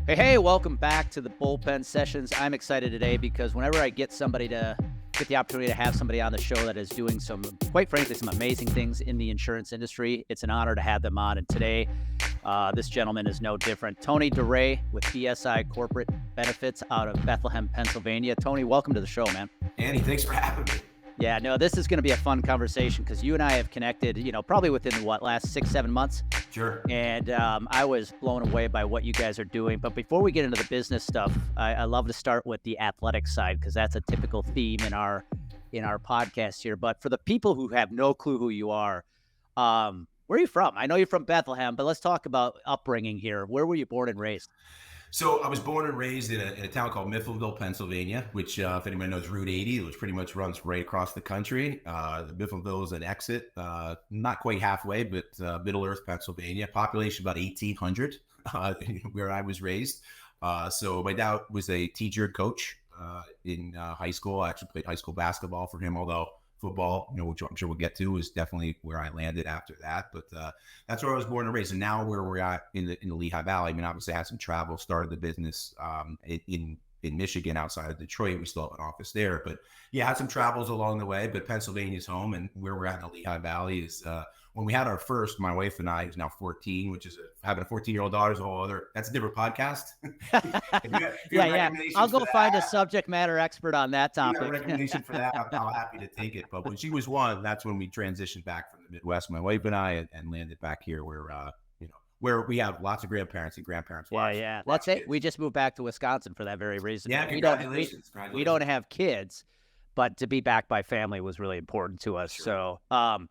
Hey, welcome back to the Bullpen Sessions. I'm excited today because whenever I get the opportunity to have somebody on the show that is doing quite frankly, some amazing things in the insurance industry, it's an honor to have them on. And today, this gentleman is no different. Tony DaRe with BSI Corporate Benefits out of Bethlehem, Pennsylvania. Tony, welcome to the show, man. Andy, thanks for having me. Yeah, no, this is going to be a fun conversation because you and I have connected, probably within last 6-7 months. Sure. And I was blown away by what you guys are doing. But before we get into the business stuff, I love to start with the athletic side because that's a typical theme in our podcast here. But for the people who have no clue who you are, where are you from? I know you're from Bethlehem, but let's talk about upbringing here. Where were you born and raised? So I was born and raised in a town called Mifflinville, Pennsylvania, which, if anybody knows Route 80, which pretty much runs right across the country. Mifflinville is an exit, not quite halfway, but Middle Earth, Pennsylvania. Population about 1,800, where I was raised. So my dad was a teacher and coach in high school. I actually played high school basketball for him, although football, which I'm sure we'll get to, is definitely where I landed after that. But that's where I was born and raised. And now where we're at in the Lehigh Valley, I mean, obviously I had some travel, started the business in Michigan outside of Detroit. We still have an office there. But yeah, had some travels along the way. But Pennsylvania's home, and where we're at in the Lehigh Valley is when we had our first, my wife and I, who's now 14, which is having a 14-year-old daughter is a whole other, that's a different podcast. Yeah. I'll go find a subject matter expert on that topic. If you have a recommendation for that, I'm happy to take it. But when she was one, that's when we transitioned back from the Midwest, my wife and I, and landed back here where we have lots of grandparents and grandparents. Yeah. Let's say we just moved back to Wisconsin for that very reason. Yeah, congratulations. We don't have kids, but to be back by family was really important to us. Sure. So,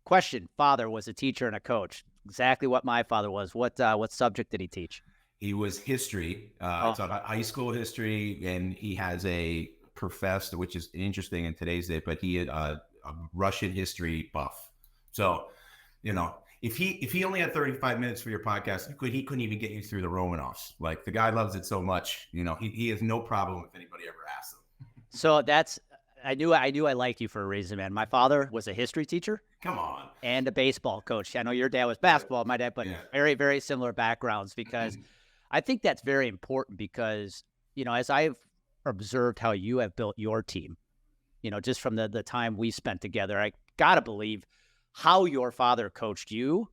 question: father was a teacher and a coach. Exactly what my father was. What subject did he teach? He was history. It's about high school history, and he has a professor, which is interesting in today's day, but he had a Russian history buff. So, if he only had 35 minutes for your podcast, he couldn't even get you through the Romanovs. Like, the guy loves it so much. He has no problem if anybody ever asks him. So I knew I liked you for a reason, man. My father was a history teacher. Come on. And a baseball coach. I know your dad was basketball, my dad, but very, very similar backgrounds, because I think that's very important because, as I've observed how you have built your team, just from the time we spent together, I got to believe how your father coached you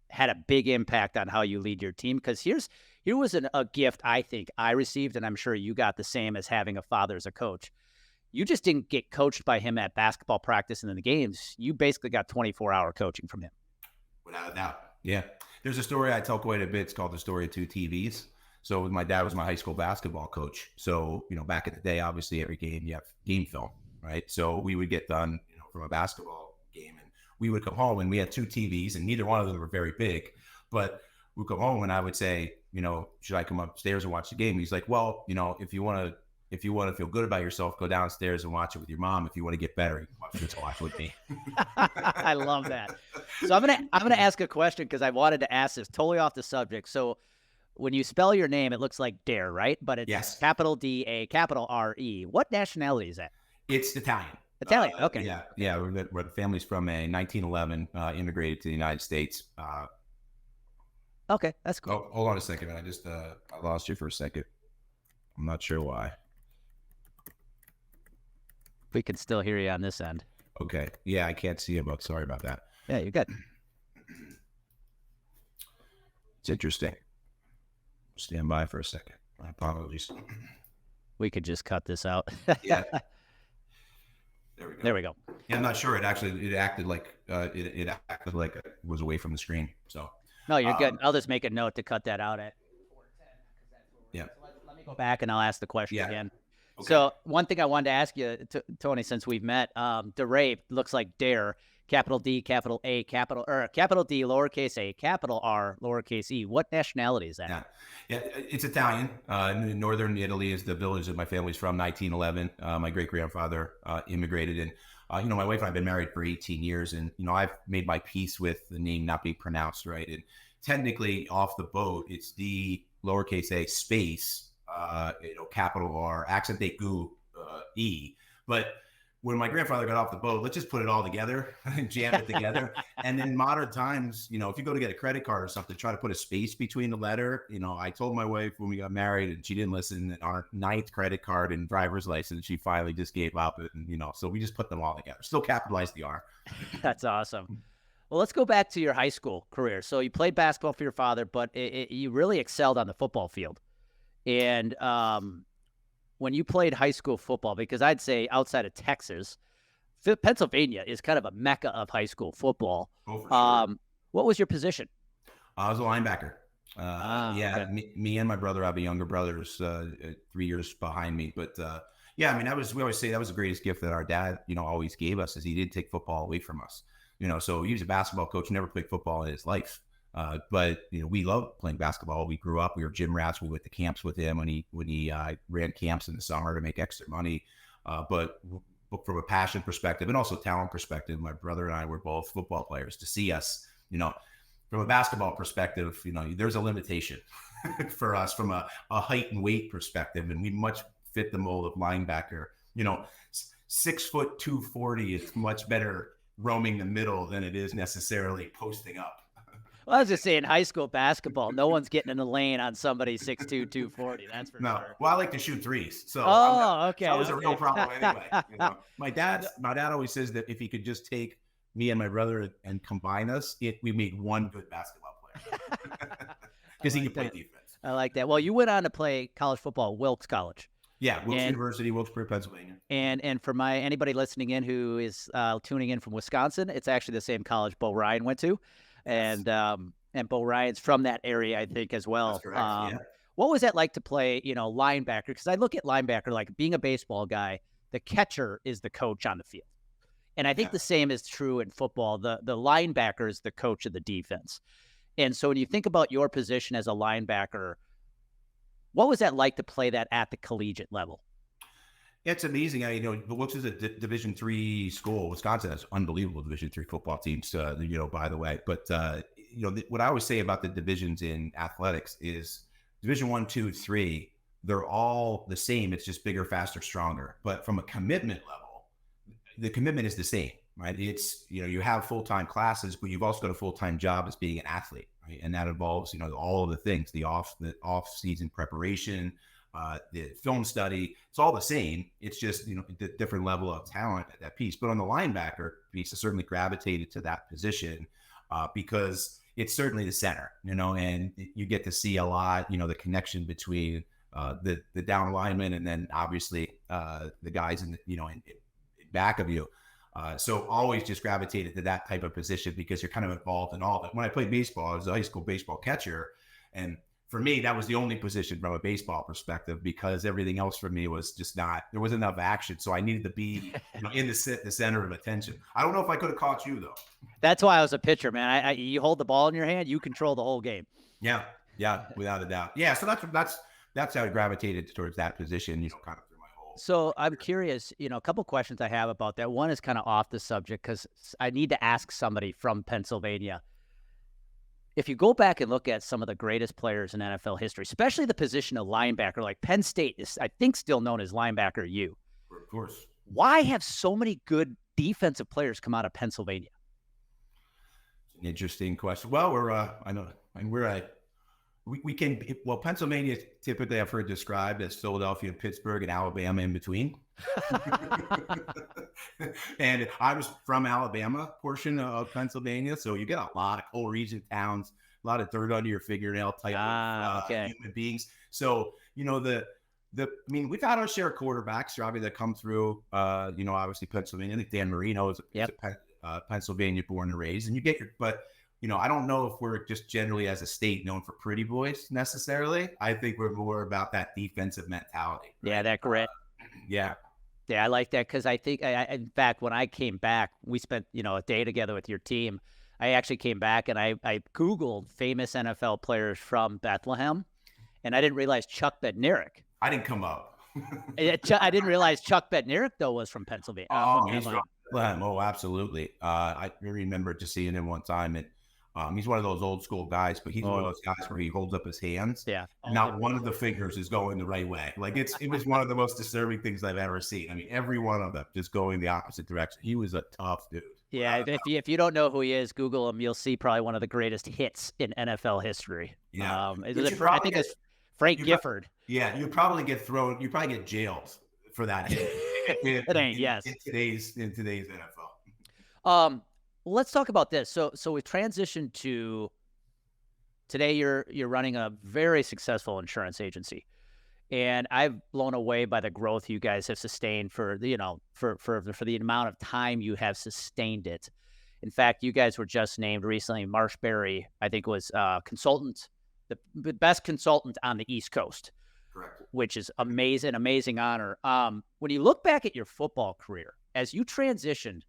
had a big impact on how you lead your team. Because here was a gift I think I received, and I'm sure you got the same as having a father as a coach. You just didn't get coached by him at basketball practice and in the games. You basically got 24-hour coaching from him. Without a doubt. Yeah. There's a story I tell quite a bit. It's called The Story of Two TVs. So my dad was my high school basketball coach. So, back in the day, obviously every game you have game film, right? So we would get done, from a basketball game, and we would come home, and we had two TVs, and neither one of them were very big, but we'd come home and I would say, should I come upstairs and watch the game? He's like, well, if you want to feel good about yourself, go downstairs and watch it with your mom. If you want to get better, you can watch with me. I love that. So I'm gonna ask a question because I wanted to ask this totally off the subject. So when you spell your name, it looks like DaRe, right? But it's capital D-A, capital R-E. What nationality is that? It's Italian. Italian. Okay. Yeah. We're the family's from a 1911, immigrated to the United States. Okay, that's cool. Oh, hold on a second. I just I lost you for a second. I'm not sure why. We can still hear you on this end. Okay. Yeah, I can't see him, but sorry about that. Yeah, you're good. It's interesting. Stand by for a second. My apologies. We could just cut this out. Yeah. There we go. Yeah, I'm not sure. It acted like it was away from the screen. So. No, you're good. I'll just make a note to cut that out at 4:10. Yeah. So let me go back and I'll ask the question again. Okay. So one thing I wanted to ask you, Tony, since we've met, DaRe looks like DaRe, capital D, capital A, capital D, lowercase a, capital R, lowercase e. What nationality is that? Yeah, it's Italian. Northern Italy is the village that my family's from. 1911. My great grandfather immigrated, and my wife and I've been married for 18 years, and I've made my peace with the name not being pronounced right. And technically, off the boat, it's D, lowercase a, space, capital R, accent aigu, E. But when my grandfather got off the boat, let's just put it all together and jam it together. And in modern times, you know, if you go to get a credit card or something, try to put a space between the letter. You know, I told my wife when we got married and she didn't listen, that our 9th credit card and driver's license, she finally just gave up. And, you know, so we just put them all together. Still capitalize the R. That's awesome. Well, let's go back to your high school career. So you played basketball for your father, but you really excelled on the football field. And when you played high school football, because I'd say outside of Texas, Pennsylvania is kind of a mecca of high school football. Oh, for sure. What was your position? I was a linebacker. Okay. Me and my brother, I have a younger brother, 3 years behind me. But yeah, I mean, we always say that was the greatest gift that our dad, you know, always gave us, is he did take football away from us. You know, so he was a basketball coach, never played football in his life. But you know, we loved playing basketball. We grew up, we were gym rats. We went to camps with him when he ran camps in the summer to make extra money. But from a passion perspective and also talent perspective, my brother and I were both football players. To see us, you know, from a basketball perspective, you know, there's a limitation for us from a height and weight perspective, and we much fit the mold of linebacker. You know, 6 foot 240 is much better roaming the middle than it is necessarily posting up. Well, I was just saying, high school basketball, no one's getting in the lane on somebody 6'2", 240. That's for sure. Well, I like to shoot threes. So okay. That was a real problem anyway. You know? My dad always says that if he could just take me and my brother and combine us, we made one good basketball player. Because he could play defense. I like that. Well, you went on to play college football at Wilkes College. Yeah, Wilkes University, Wilkesboro, Pennsylvania. And for anybody listening in who is tuning in from Wisconsin, it's actually the same college Bo Ryan went to. And Bo Ryan's from that area, I think, as well. That's correct, yeah. What was that like to play, you know, linebacker? Because I look at linebacker like being a baseball guy, the catcher is the coach on the field. And I think the same is true in football. The linebacker is the coach of the defense. And so when you think about your position as a linebacker, what was that like to play that at the collegiate level? It's amazing. You know, Wilkes is a Division III school. Wisconsin has unbelievable Division III football teams, you know, by the way. But, you know, what I always say about the divisions in athletics is Division I, II, III, they're all the same. It's just bigger, faster, stronger. But from a commitment level, the commitment is the same, right? It's, you know, you have full-time classes, but you've also got a full-time job as being an athlete, right? And that involves, you know, all of the things, the off-season preparation, the film study. It's all the same. It's just, you know, the different level of talent at that piece. But on the linebacker piece, I certainly gravitated to that position because it's certainly the center, you know, and you get to see a lot, you know, the connection between the down lineman and then obviously the guys in back of you. So always just gravitated to that type of position because you're kind of involved in all of it. When I played baseball, I was a high school baseball catcher, and for me, that was the only position from a baseball perspective because everything else for me was just there wasn't enough action. So I needed to be, you know, in the center of attention. I don't know if I could have caught you though. That's why I was a pitcher, man. You hold the ball in your hand, you control the whole game. Yeah, without a doubt. Yeah, so that's how I gravitated towards that position, you know, kind of through my whole. So I'm curious, you know, a couple questions I have about that. One is kind of off the subject because I need to ask somebody from Pennsylvania. If you go back and look at some of the greatest players in NFL history, especially the position of linebacker, like Penn State is, I think, still known as linebacker U. Of course. Why have so many good defensive players come out of Pennsylvania? It's an interesting question. Well, Pennsylvania typically I've heard described as Philadelphia, Pittsburgh, and Alabama in between. And I was from Alabama portion of Pennsylvania, so you get a lot of coal region towns, a lot of dirt under your fingernail type of human beings. So, you know, we've had our share of quarterbacks, Robbie, that come through, you know, obviously Pennsylvania. I think Dan Marino is a Pennsylvania born and raised, and you get but you know, I don't know if we're just generally as a state known for pretty boys necessarily. I think we're more about that defensive mentality. Right? Yeah, that grit. Yeah, I like that because I think, in fact, when I came back, we spent, you know, a day together with your team. I actually came back and I Googled famous NFL players from Bethlehem, and I didn't realize Chuck Bednarik. I didn't come up. I didn't realize Chuck Bednarik, though, was from Pennsylvania. He's from Bethlehem. Oh, absolutely. I remember just seeing him one time, and He's one of those old school guys, but he's one of those guys where he holds up his hands. Yeah. And not one of the fingers is going the right way. Like it was one of the most disturbing things I've ever seen. I mean, every one of them just going the opposite direction. He was a tough dude. Yeah, if you don't know who he is, Google him. You'll see probably one of the greatest hits in NFL history. Yeah. I think it's Frank Gifford. Yeah, you probably get thrown. You probably get jailed for that hit. It ain't. Yes. In today's NFL. Let's talk about this. So we've transitioned to today. You're running a very successful insurance agency, and I've blown away by the growth you guys have sustained for the amount of time you have sustained it. In fact, you guys were just named recently. Marshberry, I think, was consultant, the best consultant on the East Coast. Correct. Which is amazing honor. When you look back at your football career, as you transitioned,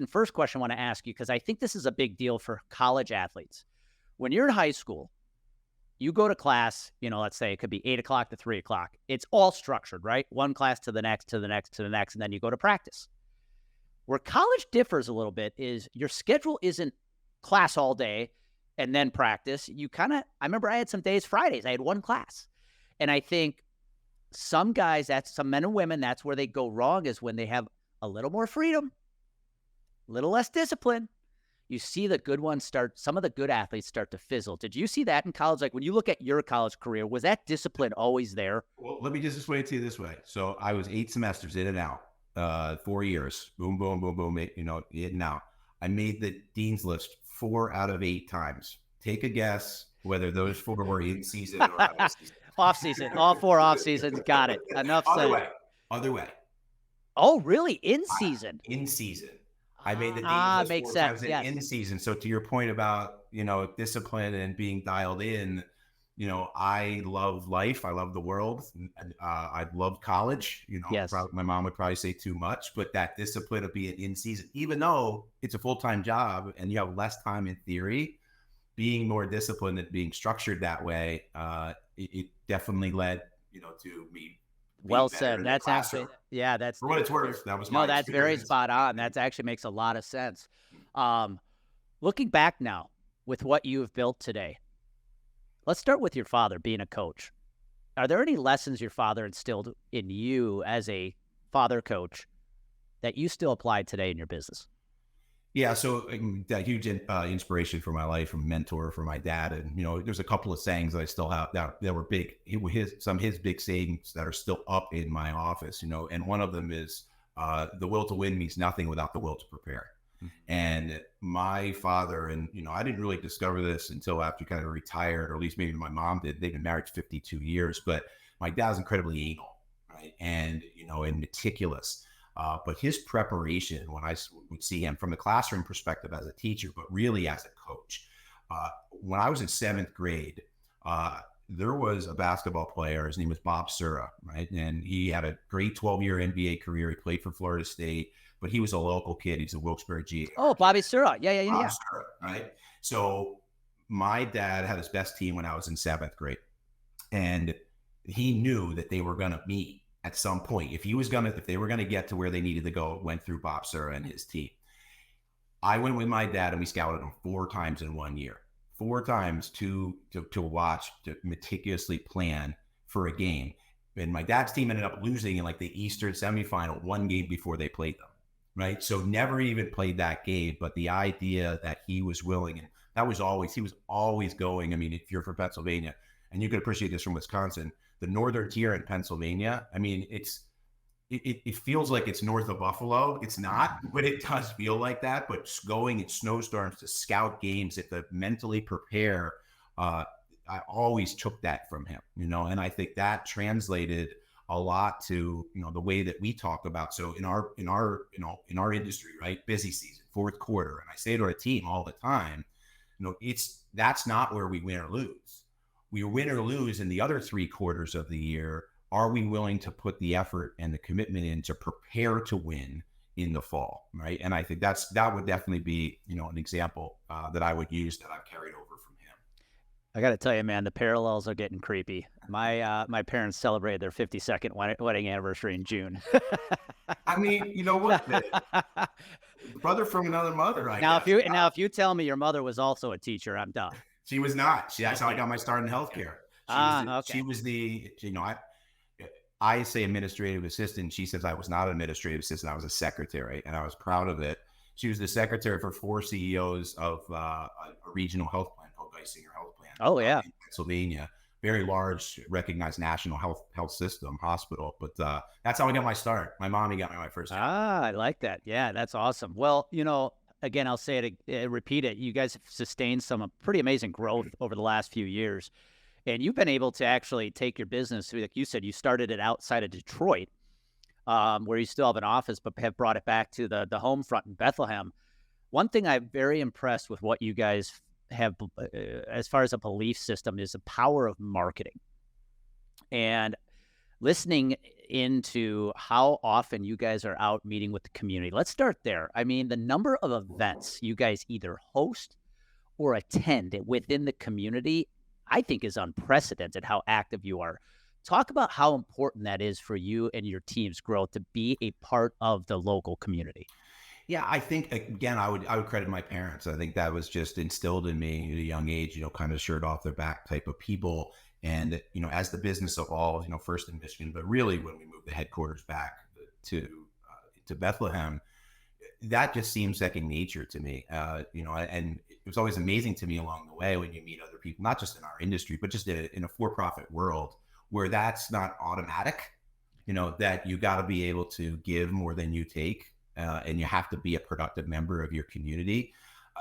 first question I want to ask you, because I think this is a big deal for college athletes. When you're in high school, you go to class, let's say it could be 8 o'clock to 3 o'clock. It's all structured, right? One class to the next, to the next, to the next, and then you go to practice. Where college differs a little bit is your schedule isn't class all day and then practice. I remember I had some days, Fridays, I had one class. And I think some guys, some men and women, that's where they go wrong, is when they have a little more freedom, a little less discipline. You see the good ones some of the good athletes start to fizzle. Did you see that in college? Like when you look at your college career, was that discipline always there? Well, let me just explain it to you this way. So I was 8 semesters in and out, 4 years, boom, boom, boom, boom, in and out. I made the dean's list 4 out of 8 times. Take a guess whether those 4 were in season or out of season. Off season, all 4 off seasons. Got it. Enough said. Other way. Oh, really? In season? In season. I made the dean's list makes 4 sense. times Yes. in season. So to your point about, discipline and being dialed in, I love life. I love the world. I love college. Yes. My mom would probably say too much, but that discipline of being in season, even though it's a full-time job and you have less time in theory, being more disciplined and being structured that way, it definitely led, to me. Well said. That's actually, that's for what it's worth. That was my that's very spot on. That actually makes a lot of sense. Looking back now with what you've built today, let's start with your father being a coach. Are there any lessons your father instilled in you as a father coach that you still apply today in your business? Yeah, so that huge inspiration for my life, and mentor for my dad, and there's a couple of sayings that I still have that were big. Some of his big sayings that are still up in my office, and one of them is the will to win means nothing without the will to prepare. Mm-hmm. And my father, and I didn't really discover this until after kind of retired, or at least maybe my mom did. They've been married 52 years, but my dad's incredibly anal, right, and and meticulous. But his preparation, when I would see him from the classroom perspective as a teacher, but really as a coach, when I was in 7th grade, there was a basketball player. His name was Bob Sura, right? And he had a great 12-year NBA career. He played for Florida State, but he was a local kid. He's a Wilkes-Barre GA. Oh, Bobby Sura. Yeah. Bob Sura, right? So my dad had his best team when I was in 7th grade, and he knew that they were going to meet at some point. If they were gonna get to where they needed to go, it went through Bob Sura and his team. I went with my dad and we scouted him 4 times in 1 year. 4 times to watch, to meticulously plan for a game. And my dad's team ended up losing in like the Eastern semifinal 1 game before they played them, right? So never even played that game, but the idea that he was willing, and he was always going. I mean, if you're from Pennsylvania, and you can appreciate this from Wisconsin, the northern tier in Pennsylvania, I mean, it feels like it's north of Buffalo. It's not, but it does feel like that. But going in snowstorms to scout games, to mentally prepare, I always took that from him, and I think that translated a lot to, the way that we talk about. So in our industry, right, busy season, 4th quarter, and I say to our team all the time, that's not where we win or lose. We win or lose in the other 3 quarters of the year. Are we willing to put the effort and the commitment in to prepare to win in the fall, right? And I think that would definitely be, an example that I would use that I've carried over from him. I got to tell you, man, the parallels are getting creepy. My parents celebrated their 52nd wedding anniversary in June. I mean, you know what? Brother from another mother, I Now, guess. if you tell me your mother was also a teacher, I'm done. She was not. That's how I Okay. got my start in healthcare. Okay. She was the, I say administrative assistant. She says I was not an administrative assistant. I was a secretary, and I was proud of it. She was the secretary for 4 CEOs of a regional health plan called Geisinger Health Plan Oh yeah. in Pennsylvania. Very large, recognized national health system hospital. But that's how I got my start. My mommy got me my first job. I like that. Yeah, that's awesome. Well, again, I'll say it, repeat it. You guys have sustained some pretty amazing growth over the last few years. And you've been able to actually take your business, like you said, you started it outside of Detroit, where you still have an office, but have brought it back to the home front in Bethlehem. One thing I'm very impressed with what you guys have, as far as a belief system, is the power of marketing. And listening into how often you guys are out meeting with the community. Let's start there. I mean, the number of events you guys either host or attend within the community, I think is unprecedented how active you are. Talk about how important that is for you and your team's growth to be a part of the local community. Yeah, I think again, I would credit my parents. I think that was just instilled in me at a young age. Kind of shirt off their back type of people. And as the business evolved, first in Michigan, but really when we moved the headquarters back to Bethlehem, that just seemed second nature to me. And it was always amazing to me along the way when you meet other people, not just in our industry, but just in a for-profit world where that's not automatic. That you got to be able to give more than you take. And you have to be a productive member of your community.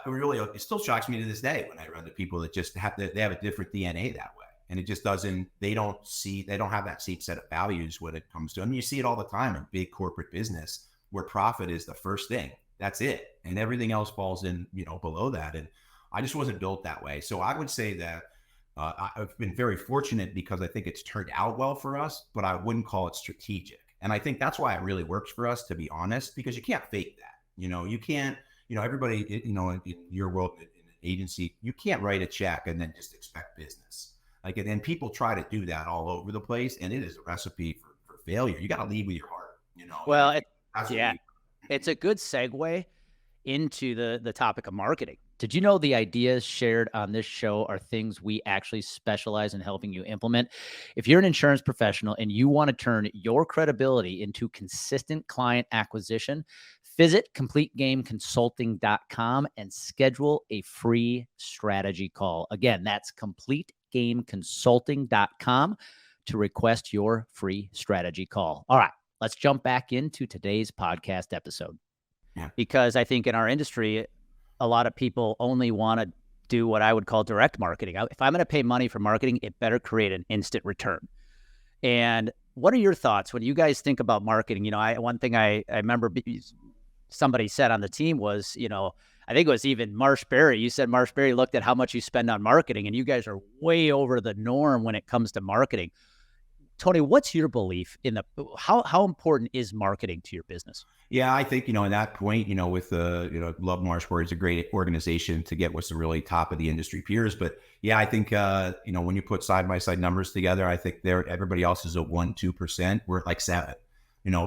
It still shocks me to this day when I run into people that just they have a different DNA that way. And it just they don't have that same set of values when it comes to, you see it all the time in big corporate business where profit is the first thing. That's it. And everything else falls in, below that. And I just wasn't built that way. So I would say that I've been very fortunate because I think it's turned out well for us, but I wouldn't call it strategic. And I think that's why it really works for us, to be honest, because you can't fake that. You can't, everybody, in your world, in an agency, you can't write a check and then just expect business. And then people try to do that all over the place. And it is a recipe for failure. You got to lead with your heart, Well, it's a good segue into the topic of marketing. Did you know the ideas shared on this show are things we actually specialize in helping you implement? If you're an insurance professional and you want to turn your credibility into consistent client acquisition, visit CompleteGameConsulting.com and schedule a free strategy call. Again, that's CompleteGameConsulting.com to request your free strategy call. All right, let's jump back into today's podcast episode. Yeah. Because I think in our industry, a lot of people only want to do what I would call direct marketing. If I'm going to pay money for marketing, it better create an instant return. And what are your thoughts when you guys think about marketing? One thing I remember somebody said on the team was, I think it was even Marsh Berry. You said Marsh Berry looked at how much you spend on marketing, and you guys are way over the norm when it comes to marketing. Tony, what's your belief in how important is marketing to your business? Yeah, I think, in that point, with Love Marsh, where it's a great organization to get what's the really top of the industry peers. But yeah, I think, when you put side by side numbers together, I think everybody else is at 1-2%. We're at like 7%,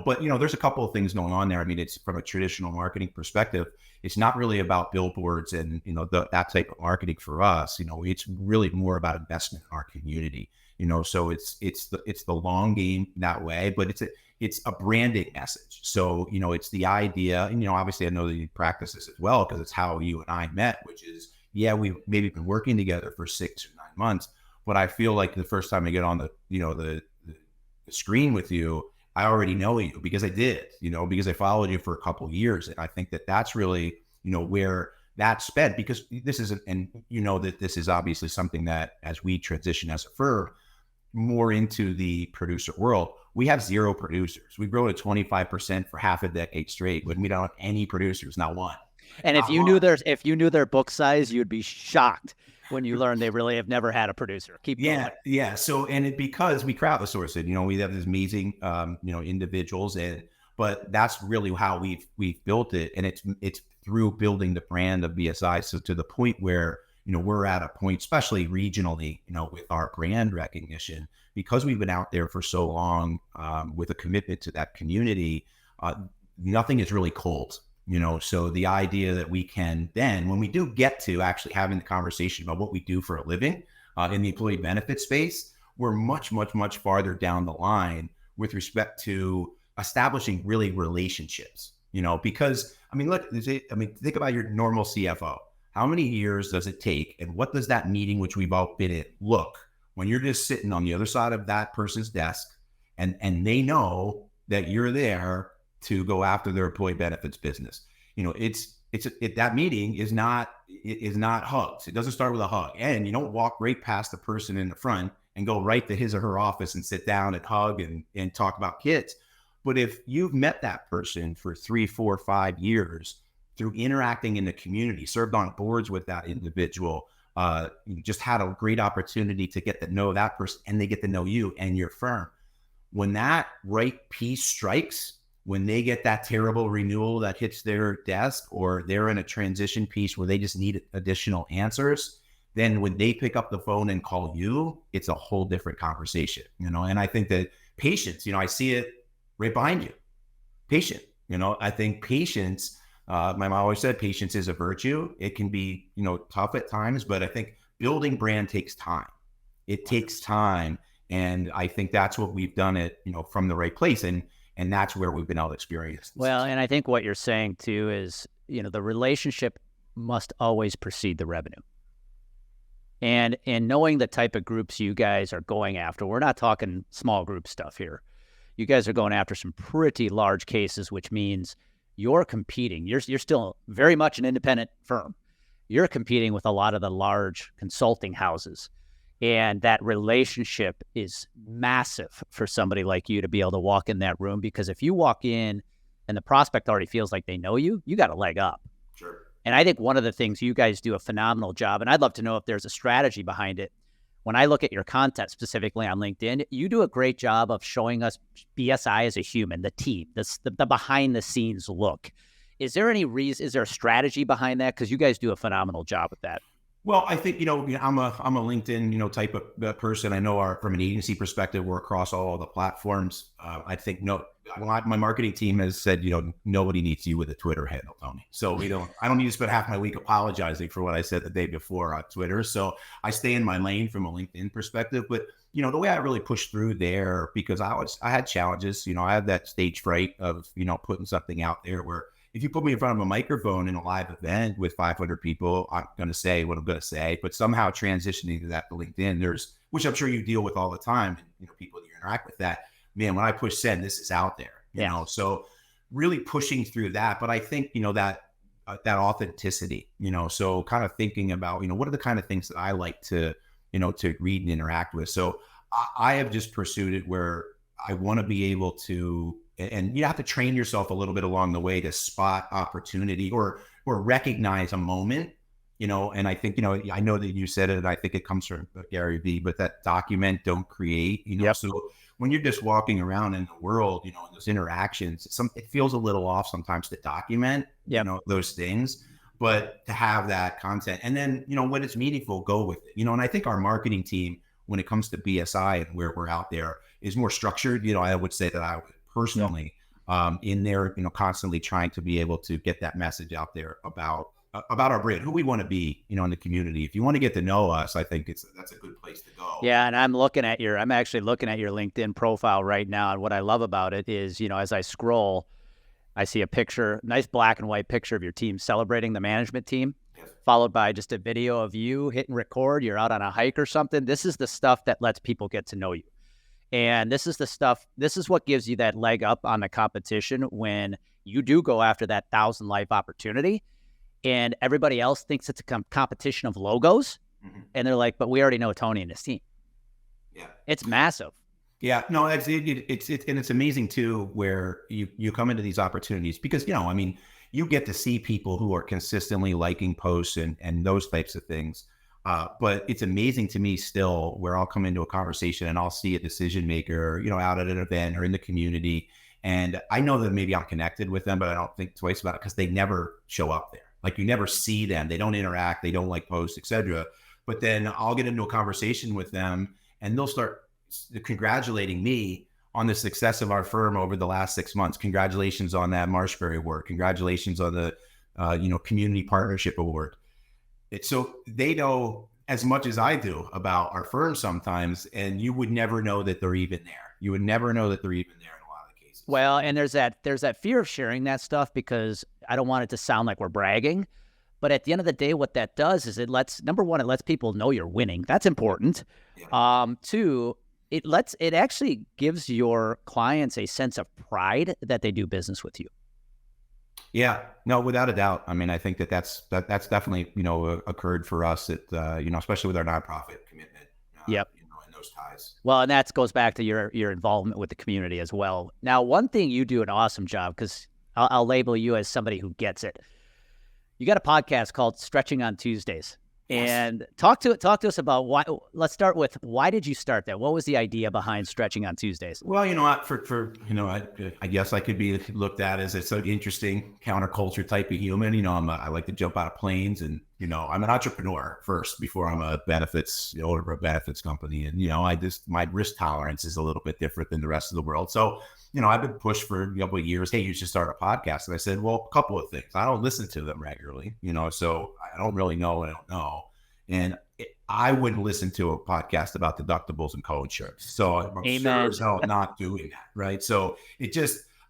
but there's a couple of things going on there. I mean, it's from a traditional marketing perspective, it's not really about billboards and, that type of marketing for us. It's really more about investment in our community. So it's the long game that way, but it's a branding message. So, it's the idea, and, obviously I know that you practice this as well, because it's how you and I met, which is, we've maybe been working together for 6 or 9 months, but I feel like the first time I get on the screen with you, I already know you because I did, because I followed you for a couple of years. And I think that that's really, where that's spent, because this is, and that this is obviously something that as we transition as a firm more into the producer world, we have 0 producers. We grow to 25% for half a decade straight when we don't have any producers, not one. And if you knew their book size, you'd be shocked when you learn they really have never had a producer. Keep going. Yeah. So, and because we crowdsource it, we have these amazing, individuals, but that's really how we've built it, and it's through building the brand of BSI. So to the point where we're at a point, especially regionally, with our brand recognition, because we've been out there for so long, with a commitment to that community. Nothing is really cold. So the idea that we can then, when we do get to actually having the conversation about what we do for a living in the employee benefit space, we're much, much, much farther down the line with respect to establishing really relationships, because look, think about your normal CFO. How many years does it take? And what does that meeting, which we've all been in, look when you're just sitting on the other side of that person's desk and they know that you're there to go after their employee benefits business? That meeting is not hugs. It doesn't start with a hug, and you don't walk right past the person in the front and go right to his or her office and sit down and hug and talk about kids. But if you've met that person for 3, 4, 5 years through interacting in the community, served on boards with that individual, you just had a great opportunity to get to know that person, and they get to know you and your firm. When that right piece strikes, when they get that terrible renewal that hits their desk, or they're in a transition piece where they just need additional answers, then when they pick up the phone and call you, it's a whole different conversation, and I think that patience, I see it right behind you. Patient, I think patience, my mom always said patience is a virtue. It can be, tough at times, but I think building brand takes time. It takes time. And I think that's what we've done it, from the right place. And that's where we've been able to experience this. Well, and I think what you're saying too is, the relationship must always precede the revenue. And knowing the type of groups you guys are going after, we're not talking small group stuff here. You guys are going after some pretty large cases, which means you're competing. You're still very much an independent firm. You're competing with a lot of the large consulting houses. And that relationship is massive for somebody like you to be able to walk in that room, because if you walk in and the prospect already feels like they know you, you got a leg up. Sure. And I think one of the things you guys do a phenomenal job, and I'd love to know if there's a strategy behind it. When I look at your content specifically on LinkedIn, you do a great job of showing us BSI as a human, the team, the behind the scenes look. Is there a strategy behind that? Because you guys do a phenomenal job with that. Well, I think, I'm a LinkedIn, type of person. I know from an agency perspective, we're across all the platforms. I think my marketing team has said, nobody needs you with a Twitter handle, Tony. So I don't need to spend half my week apologizing for what I said the day before on Twitter. So I stay in my lane from a LinkedIn perspective. But, the way I really pushed through there, because I had challenges, I had that stage fright of, putting something out there where, if you put me in front of a microphone in a live event with 500 people, I'm going to say what I'm going to say, but somehow transitioning to that to LinkedIn, which I'm sure you deal with all the time, people that you interact with that, man, when I push send, this is out there, so really pushing through that. But I think, that authenticity, so kind of thinking about, what are the kind of things that I like to read and interact with. So I have just pursued it where I want to be able to, and you have to train yourself a little bit along the way to spot opportunity or recognize a moment, and I think, I know that you said it, and I think it comes from Gary Vee, but that document, don't create, Yep. So when you're just walking around in the world, in those interactions, it feels a little off sometimes to document, those things, but to have that content, and then, when it's meaningful, go with it, and I think our marketing team, when it comes to BSI and where we're out there, is more structured. I would say that I would personally in there, constantly trying to be able to get that message out there about our brand, who we want to be, in the community. If you want to get to know us, I think that's a good place to go. Yeah. And I'm actually looking at your LinkedIn profile right now. And what I love about it is, as I scroll, I see a picture, nice black and white picture of your team celebrating the management team, Yes. followed by just a video of you hitting record. You're out on a hike or something. This is the stuff that lets people get to know you. And this is what gives you that leg up on the competition when you do go after that 1,000 life opportunity, and everybody else thinks it's a competition of logos. Mm-hmm. And they're like, but we already know Tony and his team. Yeah. It's massive. Yeah, no, it's amazing too, where you come into these opportunities because, you get to see people who are consistently liking posts and those types of things. But it's amazing to me still where I'll come into a conversation and I'll see a decision maker, out at an event or in the community. And I know that maybe I'm connected with them, but I don't think twice about it because they never show up there. Like you never see them. They don't interact. They don't like posts, etc. But then I'll get into a conversation with them and they'll start congratulating me on the success of our firm over the last 6 months. Congratulations on that Marshberry Award. Congratulations on the, Community Partnership Award. So they know as much as I do about our firm sometimes, and you would never know that they're even there. You would never know that they're even there in a lot of the cases. Well, and there's that fear of sharing that stuff, because I don't want it to sound like we're bragging. But at the end of the day, what that does is number one, it lets people know you're winning. That's important. Yeah. Two, it actually gives your clients a sense of pride that they do business with you. Yeah, no, without a doubt. I mean, I think that's definitely, occurred for us at, especially with our nonprofit commitment. Yep. And those ties. Well, and that goes back to your involvement with the community as well. Now, one thing you do an awesome job, because I'll label you as somebody who gets it. You got a podcast called Stretching on Tuesdays. Yes. And talk to us about why. Let's start with, why did you start that? What was the idea behind Stretching on Tuesdays? Well, I guess I could be looked at as a an interesting counterculture type of human. I like to jump out of planes, and I'm an entrepreneur first before I'm a benefits, owner of a benefits company, and my risk tolerance is a little bit different than the rest of the world. So I've been pushed for a couple of years. Hey, you should start a podcast. And I said, well, a couple of things. I don't listen to them regularly, so I don't really know what I don't know. And I wouldn't listen to a podcast about deductibles and co-insurance. So I'm Amen. sure as hell not doing that. Right. So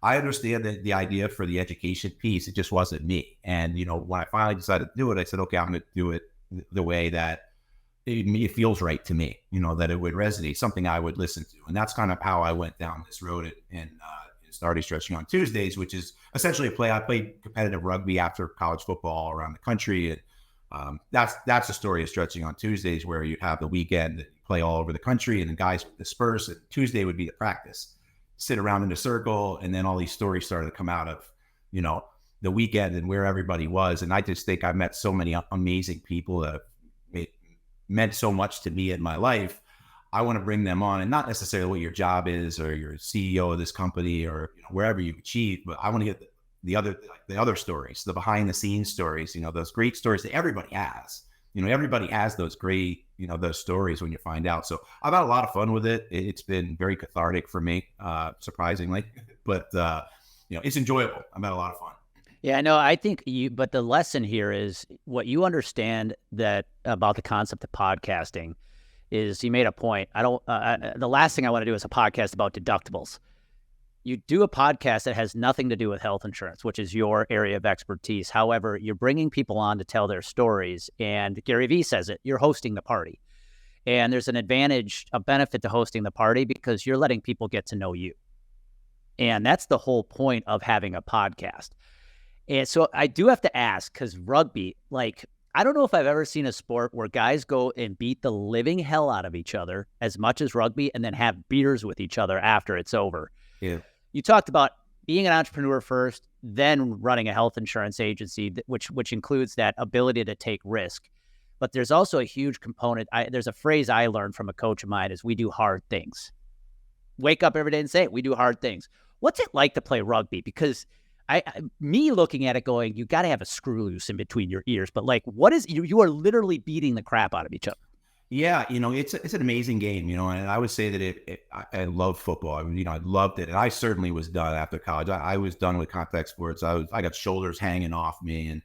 I understand the idea for the education piece. It just wasn't me. And, when I finally decided to do it, I said, okay, I'm going to do it the way that it feels right to me, that it would resonate, something I would listen to. And that's kind of how I went down this road and started Stretching on Tuesdays, which is essentially I played competitive rugby after college football around the country. And that's the story of Stretching on Tuesdays, where you have the weekend that you play all over the country, and the guys would disperse, and Tuesday would be the practice, sit around in a circle. And then all these stories started to come out of, the weekend and where everybody was. And I just think I met so many amazing people that meant so much to me in my life. I want to bring them on, and not necessarily what your job is or you're CEO of this company or wherever you achieve, but I want to get the other stories, the behind the scenes stories, those great stories that everybody has. Everybody has those great, those stories when you find out. So I've had a lot of fun with it. It's been very cathartic for me, surprisingly, but it's enjoyable. I've had a lot of fun. Yeah, no, I think but the lesson here is what you understand about the concept of podcasting is, you made a point. The last thing I want to do is a podcast about deductibles. You do a podcast that has nothing to do with health insurance, which is your area of expertise. However, you're bringing people on to tell their stories, and Gary Vee says it, you're hosting the party. And there's a benefit to hosting the party, because you're letting people get to know you. And that's the whole point of having a podcast. And so I do have to ask, because rugby, I don't know if I've ever seen a sport where guys go and beat the living hell out of each other as much as rugby, and then have beers with each other after it's over. Yeah. You talked about being an entrepreneur first, then running a health insurance agency, which includes that ability to take risk. But there's also a huge component. There's a phrase I learned from a coach of mine is, we do hard things. Wake up every day and say it. We do hard things. What's it like to play rugby? Because me looking at it going, you got to have a screw loose in between your ears. But what is you are literally beating the crap out of each other. Yeah, it's an amazing game, and I would say that I love football. I mean, I loved it, and I certainly was done after college. I was done with contact sports. I got shoulders hanging off me, and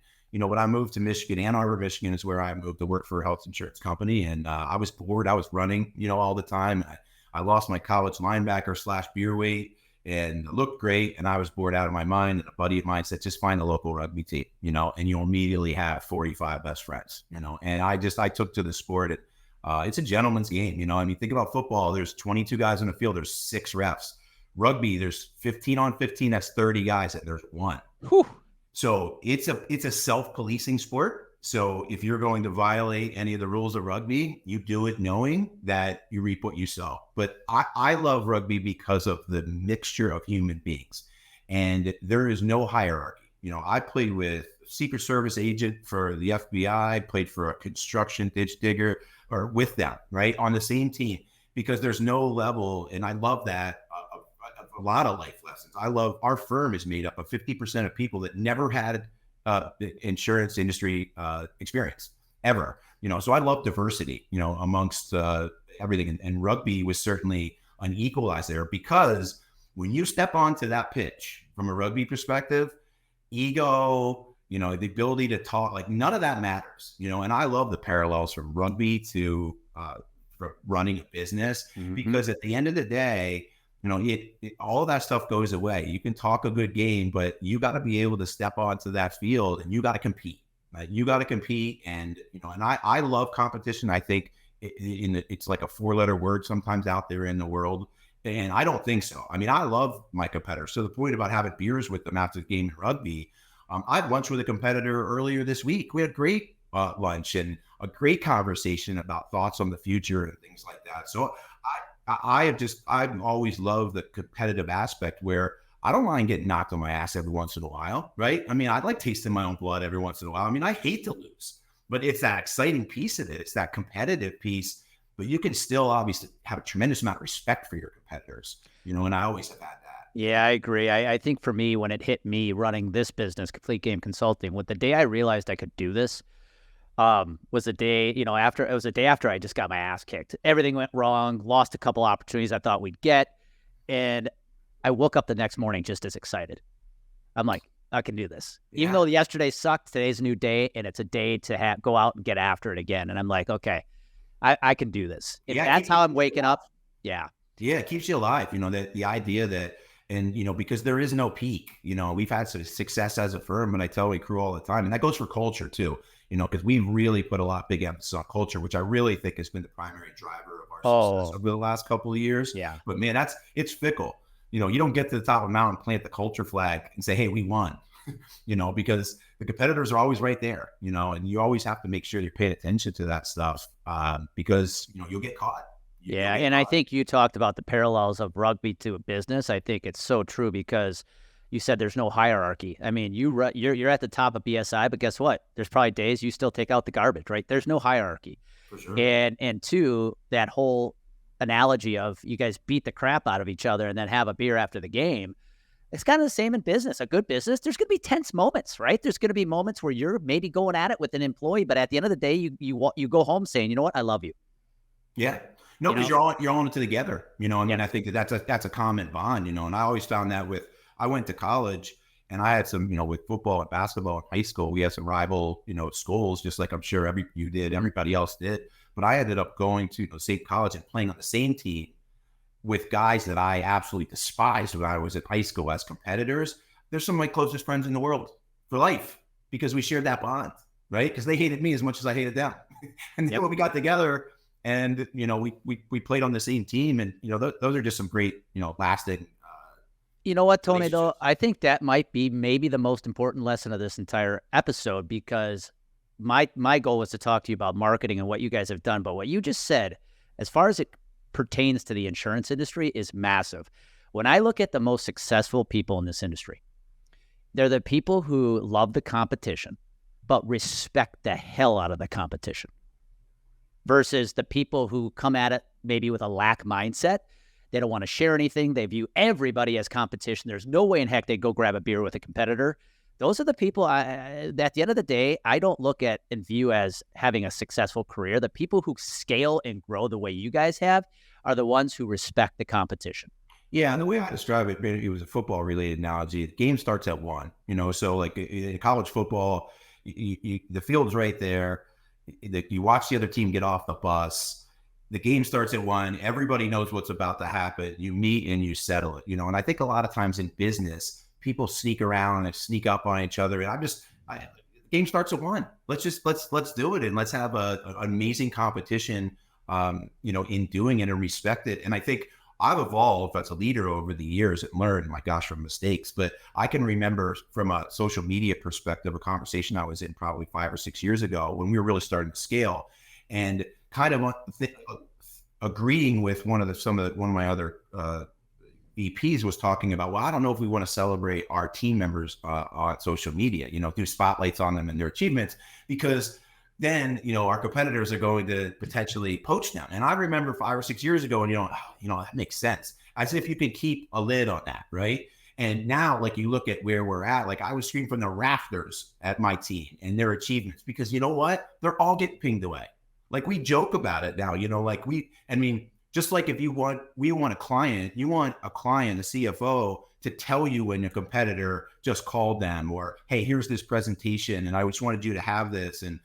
when I moved to Michigan, Ann Arbor, Michigan is where I moved to work for a health insurance company, and I was bored. I was running, all the time. I lost my college linebacker / beer weight, and it looked great, and I was bored out of my mind. And a buddy of mine said, just find a local rugby team, and you'll immediately have 45 best friends, and I took to the sport. It's a gentleman's game, think about football. There's 22 guys on the field. There's 6 refs. Rugby, there's 15 on 15. That's 30 guys, and there's 1. Whew. So it's a self-policing sport. So if you're going to violate any of the rules of rugby, you do it knowing that you reap what you sow. But I love rugby because of the mixture of human beings, and there is no hierarchy. I played with Secret Service agent for the FBI, played for a construction ditch digger, or with them, right, on the same team, because there's no level. And I love that, a lot of life lessons. I love our firm is made up of 50% of people that never had the insurance industry experience ever, so I love diversity, amongst everything. And rugby was certainly an equalizer there, because when you step onto that pitch from a rugby perspective, ego, the ability to talk, like none of that matters, and I love the parallels from rugby to from running a business, because at the end of the day, all of that stuff goes away. You can talk a good game, but you got to be able to step onto that field and you got to compete. Right? You got to compete, and and I love competition. I think it's like a 4-letter word sometimes out there in the world, and I don't think so. I mean, I love my competitors. So the point about having beers with them after the game in rugby, I had lunch with a competitor earlier this week. We had great lunch and a great conversation about thoughts on the future and things like that. So I've always loved the competitive aspect, where I don't mind getting knocked on my ass every once in a while, right? I mean, I'd like tasting my own blood every once in a while. I mean, I hate to lose, but it's that exciting piece of it. It's that competitive piece, but you can still obviously have a tremendous amount of respect for your competitors, and I always have had that. Yeah, I agree. I think for me, when it hit me running this business, Complete Game Consulting, with the day I realized I could do this, was a day, after it was a day after I just got my ass kicked. Everything went wrong, lost a couple opportunities I thought we'd get. And I woke up the next morning just as excited. I'm like, I can do this. Yeah. Even though yesterday sucked, today's a new day, and it's a day to go out and get after it again. And I'm like, okay, I can do this. If that's how I'm waking up. Yeah. Yeah. It keeps you alive. The idea that, and, because there is no peak, we've had some success as a firm, and I tell my crew all the time, and that goes for culture too. Because we've really put a lot of big emphasis on culture, which I really think has been the primary driver of our success over the last couple of years. Yeah. But man, it's fickle. You don't get to the top of the mountain, plant the culture flag and say, hey, we won, because the competitors are always right there, and you always have to make sure you're paying attention to that stuff, because, you'll get caught. I think you talked about the parallels of rugby to a business. I think it's so true, because you said there's no hierarchy. I mean, you're at the top of BSI, but guess what? There's probably days you still take out the garbage, right? There's no hierarchy. For sure. And two, that whole analogy of you guys beat the crap out of each other and then have a beer after the game. It's kind of the same in business. A good business, there's going to be tense moments, right? There's going to be moments where you're maybe going at it with an employee, but at the end of the day, you go home saying, you know what? I love you. Yeah. No, because you're all into together, I think that's a common bond, and I always found that I went to college, and I had some, with football and basketball in high school, we had some rival, schools, just like I'm sure everybody else did. But I ended up going to the same college and playing on the same team with guys that I absolutely despised when I was in high school as competitors. They're some of my closest friends in the world for life, because we shared that bond, right? Because they hated me as much as I hated them. And then when we got together, and, we played on the same team, and, those are just some great, lasting. You know what, Tony, though? I think that might be maybe the most important lesson of this entire episode, because my goal was to talk to you about marketing and what you guys have done. But what you just said, as far as it pertains to the insurance industry, is massive. When I look at the most successful people in this industry, they're the people who love the competition, but respect the hell out of the competition, versus the people who come at it maybe with a lack mindset. They don't want to share anything. They view everybody as competition. There's no way in heck they'd go grab a beer with a competitor. Those are the people at the end of the day, I don't look at and view as having a successful career. The people who scale and grow the way you guys have are the ones who respect the competition. Yeah, and the way I describe it, it was a football related analogy. The game starts at 1, so like in college football, the field's right there. You watch the other team get off the bus. The game starts at 1. Everybody knows what's about to happen. You meet and you settle it, and I think a lot of times in business, people sneak around and sneak up on each other. And the game starts at 1. Let's do it. And let's have an amazing competition, in doing it and respect it. And I think I've evolved as a leader over the years and learned, my gosh, from mistakes. But I can remember from a social media perspective, a conversation I was in probably 5 or 6 years ago when we were really starting to scale, and kind of agreeing with one of my other VPs was talking about, well, I don't know if we want to celebrate our team members on social media, do spotlights on them and their achievements, because then, our competitors are going to potentially poach them. And I remember 5 or 6 years ago, and, that makes sense. As if you could keep a lid on that, right? And now, like, you look at where we're at, like I was screaming from the rafters at my team and their achievements, because you know what? They're all getting pinged away. Like, we joke about it now, Just like if we want a client, you want a client, a CFO, to tell you when a competitor just called them, or, hey, here's this presentation and I just wanted you to have this. And,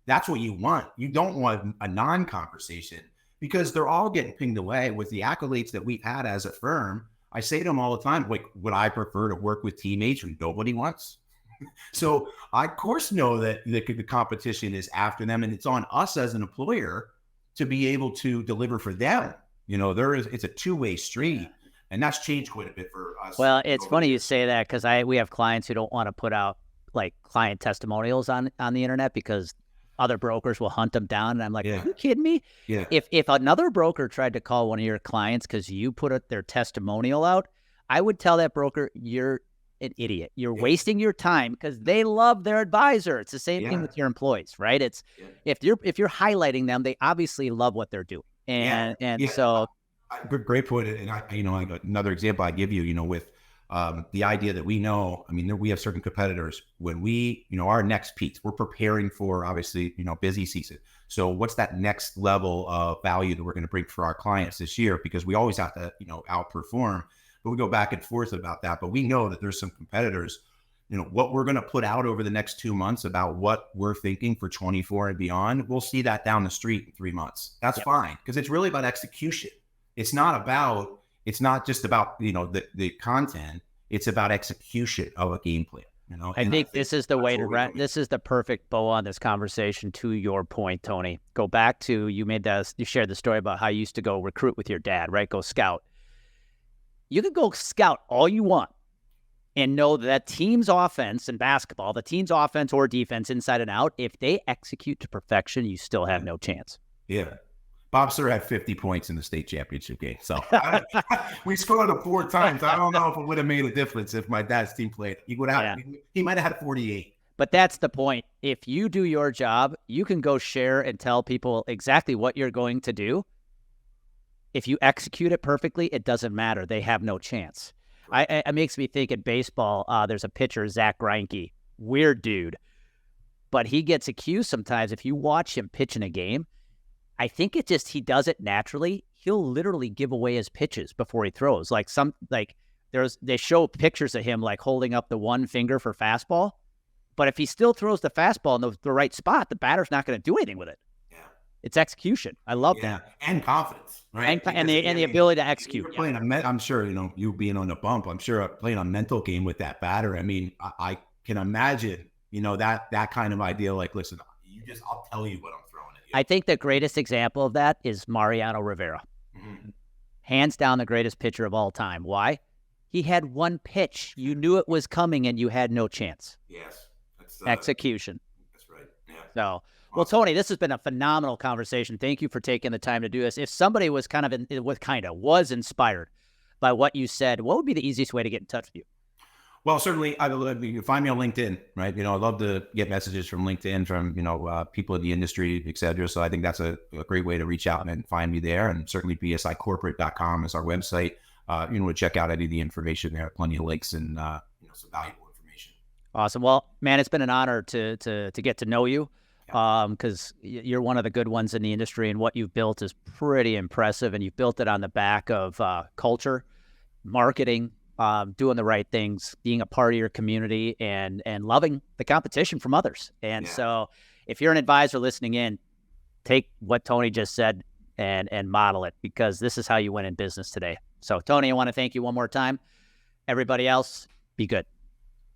that's what you want. You don't want a non-conversation, because they're all getting pinged away with the accolades that we've had as a firm. I say to them all the time, like, would I prefer to work with teammates who nobody wants? So I, of course, know that the competition is after them, and it's on us as an employer to be able to deliver for them. It's a two-way street, and that's changed quite a bit for us. Well, it's funny you say that, because we have clients who don't want to put out like client testimonials on the internet because other brokers will hunt them down. And I'm like, are you kidding me? Yeah. If another broker tried to call one of your clients because you put their testimonial out, I would tell that broker, you're an idiot. You're wasting your time, because they love their advisor. It's the same thing with your employees, right? It's if you're highlighting them, they obviously love what they're doing. And so great point. And another example I give you, with the idea that we know, we have certain competitors when we, our next peaks, we're preparing for, obviously, busy season. So what's that next level of value that we're going to bring for our clients this year? Because we always have to, outperform, but we go back and forth about that. But we know that there's some competitors, what we're going to put out over the next 2 months about what we're thinking for 24 and beyond. We'll see that down the street in 3 months. That's fine, because it's really about execution. It's not just about, the content. It's about execution of a game plan. I think this is the way to this is the perfect bow on this conversation. To your point, Tony, go back to, you shared the story about how you used to go recruit with your dad, right? Go scout. You can go scout all you want and know that team's offense in basketball, the team's offense or defense inside and out, if they execute to perfection, you still have no chance. Yeah. Bob Sir had 50 points in the state championship game. So we scored him 4 times. I don't know if it would have made a difference if my dad's team played. He might have had 48. But that's the point. If you do your job, you can go share and tell people exactly what you're going to do. If you execute it perfectly, it doesn't matter. They have no chance. It makes me think in baseball, there's a pitcher, Zach Greinke, weird dude, but he gets accused sometimes. If you watch him pitch in a game, I think he does it naturally. He'll literally give away his pitches before he throws. They show pictures of him like holding up the one finger for fastball, but if he still throws the fastball in the right spot, the batter's not going to do anything with it. Yeah, it's execution. I love that, and confidence, right? And the ability to execute. You're playing I'm sure you being on the bump. I'm sure playing a mental game with that batter. I can imagine that kind of idea. Like, listen, I'll tell you what I'm throwing. I think the greatest example of that is Mariano Rivera. Mm-hmm. Hands down the greatest pitcher of all time. Why? He had one pitch. You knew it was coming and you had no chance. Yes. That's execution. That's right. Yeah. So, awesome. Well, Tony, this has been a phenomenal conversation. Thank you for taking the time to do this. If somebody was was inspired by what you said, what would be the easiest way to get in touch with you? Well, certainly, you can find me on LinkedIn, right? I love to get messages from LinkedIn from, people in the industry, et cetera. So I think that's a great way to reach out and find me there. And certainly bsicorporate.com is our website. To check out any of the information there. Plenty of links and, some valuable information. Awesome. Well, man, it's been an honor to get to know you, because you're one of the good ones in the industry, and what you've built is pretty impressive. And you've built it on the back of culture, marketing, doing the right things, being a part of your community, and loving the competition from others. And so if you're an advisor listening in, take what Tony just said and model it, because this is how you win in business today. So Tony, I want to thank you one more time. Everybody else, be good.